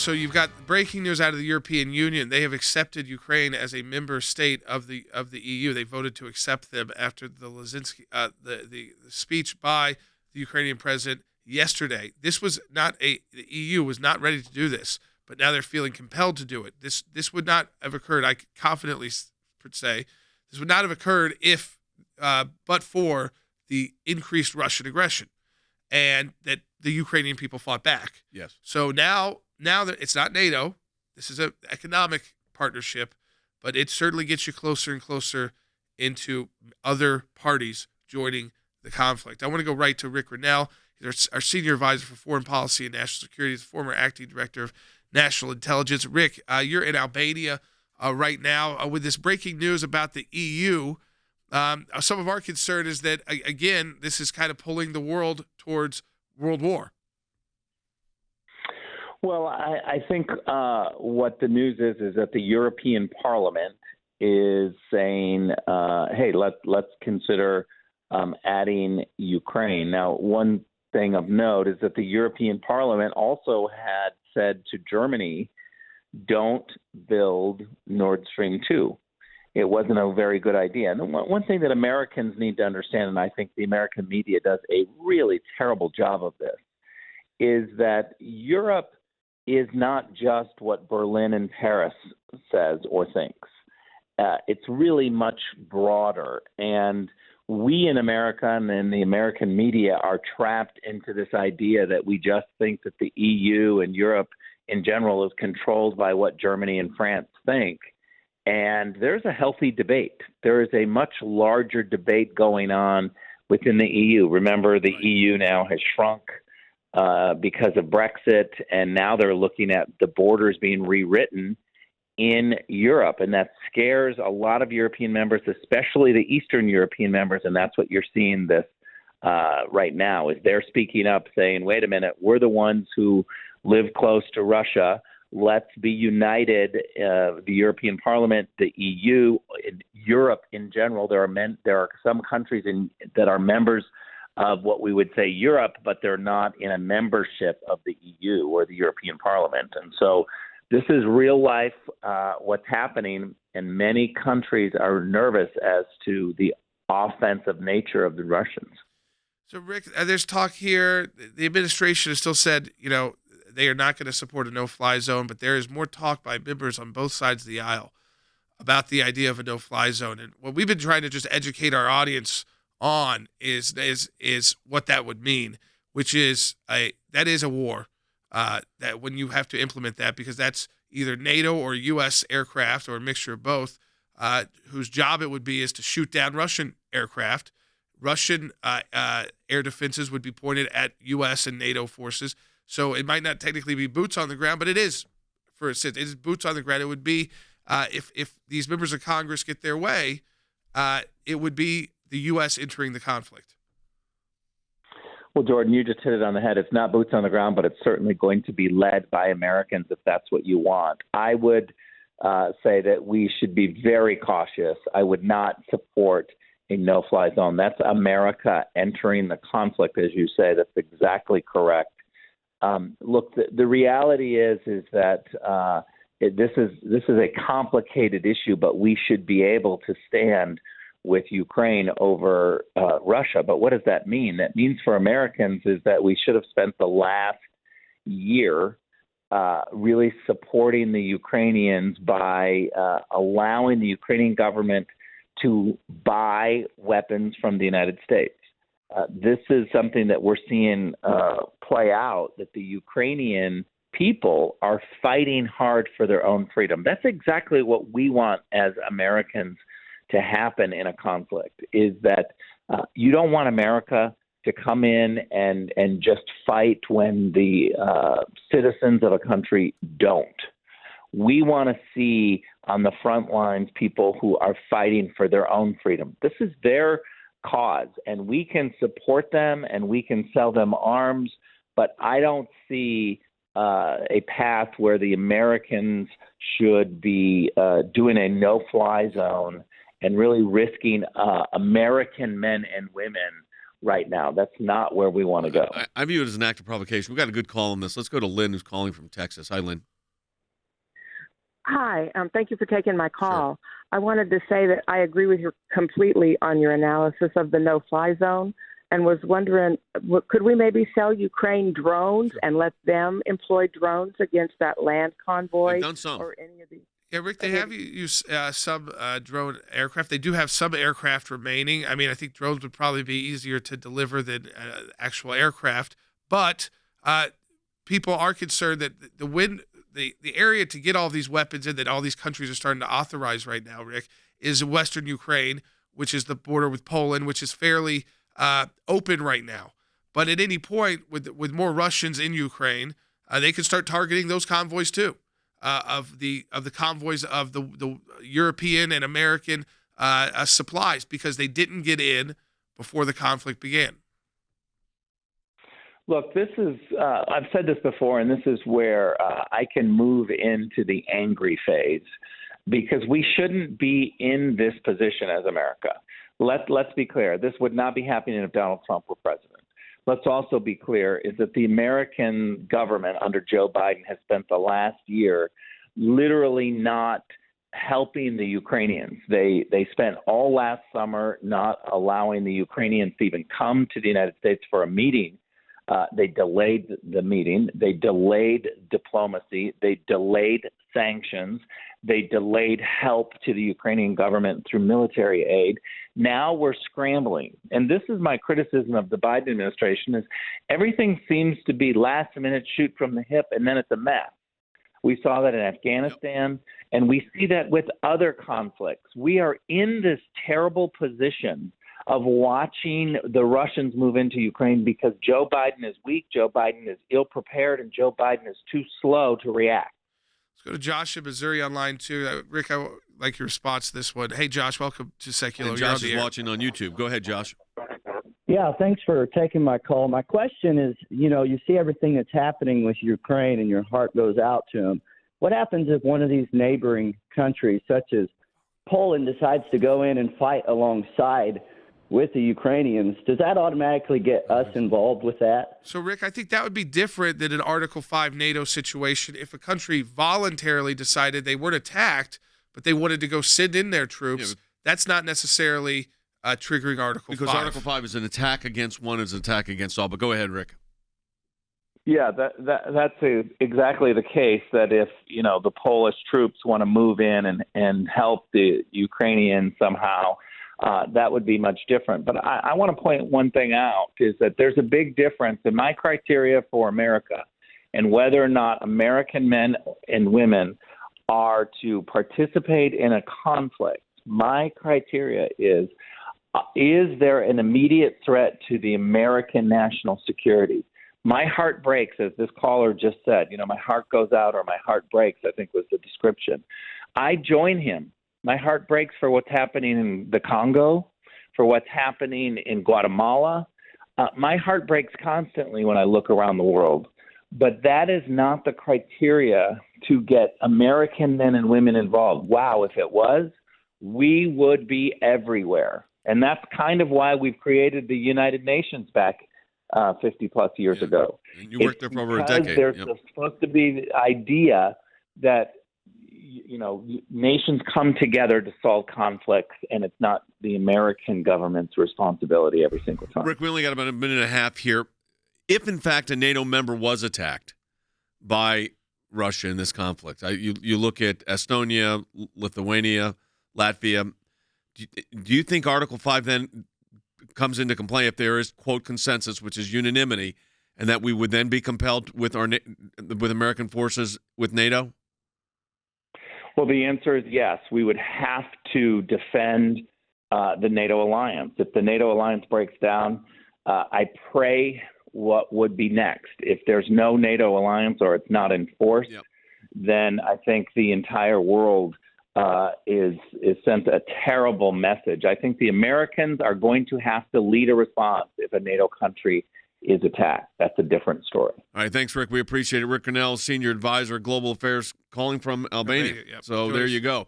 so you've got breaking news out of the European Union. They have accepted Ukraine as a member state of the EU. They voted to accept them after the the speech by the Ukrainian president yesterday. This was not the EU was not ready to do this, but now they're feeling compelled to do it. This would not have occurred. I could confidently say this would not have occurred if, but for the increased Russian aggression, and that the Ukrainian people fought back. Yes. So now that it's not NATO, this is an economic partnership, but it certainly gets you closer and closer into other parties joining the conflict. I want to go right to Rick Grenell. He's our Senior Advisor for Foreign Policy and National Security. He's the former Acting Director of National Intelligence. Rick, you're in Albania right now with this breaking news about the EU. Some of our concern is that, again, this is kind of pulling the world towards world war. Well, I think what the news is that the European Parliament is saying, hey, let's consider adding Ukraine. Now, one thing of note is that the European Parliament also had said to Germany, don't build Nord Stream 2. It wasn't a very good idea. And one thing that Americans need to understand, and I think the American media does a really terrible job of this, is that Europe is not just what Berlin and Paris says or thinks. It's really much broader. And we in America and in the American media are trapped into this idea that we just think that the EU and Europe in general is controlled by what Germany and France think. And there's a healthy debate. There is a much larger debate going on within the EU. Remember, the EU now has shrunk because of Brexit, and now they're looking at the borders being rewritten in Europe. And that scares a lot of European members, especially the Eastern European members, and that's what you're seeing this right now, is they're speaking up saying, wait a minute, we're the ones who live close to Russia. Let's be united. The European Parliament, the EU, Europe in general. There are some countries that are members of what we would say Europe, but they're not in a membership of the EU or the European Parliament. And so this is real life, what's happening, and many countries are nervous as to the offensive nature of the Russians. So, Rick, there's talk here. The administration has still said, they are not going to support a no-fly zone, but there is more talk by members on both sides of the aisle about the idea of a no-fly zone. And what we've been trying to just educate our audience on is what that would mean, which is that is a war. That when you have to implement that, because that's either NATO or U.S. aircraft or a mixture of both, whose job it would be is to shoot down Russian aircraft. Russian air defenses would be pointed at U.S. and NATO forces. So it might not technically be boots on the ground, but it is, for instance, it is boots on the ground. It would be, if these members of Congress get their way, it would be the U.S. entering the conflict. Well, Jordan, you just hit it on the head. It's not boots on the ground, but it's certainly going to be led by Americans if that's what you want. I would say that we should be very cautious. I would not support a no-fly zone. That's America entering the conflict, as you say. That's exactly correct. Look, the reality is that this is a complicated issue, but we should be able to stand with Ukraine over Russia. But what does that mean? That means for Americans is that we should have spent the last year really supporting the Ukrainians by allowing the Ukrainian government to buy weapons from the United States. This is something that we're seeing play out, that the Ukrainian people are fighting hard for their own freedom. That's exactly what we want as Americans to happen in a conflict, is that you don't want America to come in and just fight when the citizens of a country don't. We want to see on the front lines people who are fighting for their own freedom. This is their cause, and we can support them and we can sell them arms, but I don't see a path where the Americans should be doing a no-fly zone and really risking American men and women right now. That's not where we want to go. I view it as an act of provocation. We've got a good call on this. Let's go to Lynn, who's calling from Texas. Hi, Lynn. Hi, thank you for taking my call. Sure. I wanted to say that I agree with you completely on your analysis of the no-fly zone and was wondering, could we maybe sell Ukraine drones Sure. and let them employ drones against that land convoy They've done some. or any of the... Yeah, Rick, they have used some drone aircraft. They do have some aircraft remaining. I mean, I think drones would probably be easier to deliver than actual aircraft. But people are concerned that the area to get all these weapons in that all these countries are starting to authorize right now, Rick, is Western Ukraine, which is the border with Poland, which is fairly open right now. But at any point, with more Russians in Ukraine, they can start targeting those convoys too. Of the convoys of the European and American supplies because they didn't get in before the conflict began. Look, this is, I've said this before, and this is where I can move into the angry phase because we shouldn't be in this position as America. Let's be clear. This would not be happening if Donald Trump were president. Let's also be clear is that the American government under Joe Biden has spent the last year literally not helping the Ukrainians. They spent all last summer not allowing the Ukrainians to even come to the United States for a meeting. They delayed the meeting. They delayed diplomacy. They delayed sanctions. They delayed help to the Ukrainian government through military aid. Now we're scrambling. And this is my criticism of the Biden administration is everything seems to be last minute shoot from the hip, and then it's a mess. We saw that in Afghanistan, and we see that with other conflicts. We are in this terrible position of watching the Russians move into Ukraine because Joe Biden is weak, Joe Biden is ill-prepared, and Joe Biden is too slow to react. Let's go to Josh in Missouri on line 2. Rick, I like your response to this one. Hey, Josh, welcome to Secular. And Josh is watching on YouTube. Go ahead, Josh. Yeah, thanks for taking my call. My question is, you see everything that's happening with Ukraine and your heart goes out to them. What happens if one of these neighboring countries, such as Poland, decides to go in and fight alongside with the Ukrainians? Does that automatically get us involved with that? So, Rick, I think that would be different than an Article 5 NATO situation if a country voluntarily decided they weren't attacked, but they wanted to go send in their troops. That's not necessarily triggering Article 5. Because Article 5 is an attack against one, is an attack against all. But go ahead, Rick. Yeah, that's exactly the case. That if the Polish troops want to move in and help the Ukrainians somehow, that would be much different. But I want to point one thing out is that there's a big difference in my criteria for America and whether or not American men and women are to participate in a conflict. My criteria is there an immediate threat to the American national security? My heart breaks, as this caller just said. My heart goes out or my heart breaks, I think was the description. I join him. My heart breaks for what's happening in the Congo, for what's happening in Guatemala. My heart breaks constantly when I look around the world. But that is not the criteria to get American men and women involved. Wow, if it was, we would be everywhere. And that's kind of why we've created the United Nations back 50-plus years ago. And you worked there for over a decade. There's supposed to be the idea that nations come together to solve conflicts, and it's not the American government's responsibility every single time. Rick, we only got about a minute and a half here. If, in fact, a NATO member was attacked by Russia in this conflict, you look at Estonia, Lithuania, Latvia, do you think Article 5 then comes into play if there is, quote, consensus, which is unanimity, and that we would then be compelled with American forces with NATO? Well, the answer is yes. We would have to defend the NATO alliance. If the NATO alliance breaks down, I pray what would be next. If there's no NATO alliance or it's not enforced, then I think the entire world is sent a terrible message. I think the Americans are going to have to lead a response if a NATO country is attacked. That's a different story. All right, thanks, Rick. We appreciate it. Rick Grenell, Senior Advisor, Global Affairs, calling from Albania. Yep. So there you go.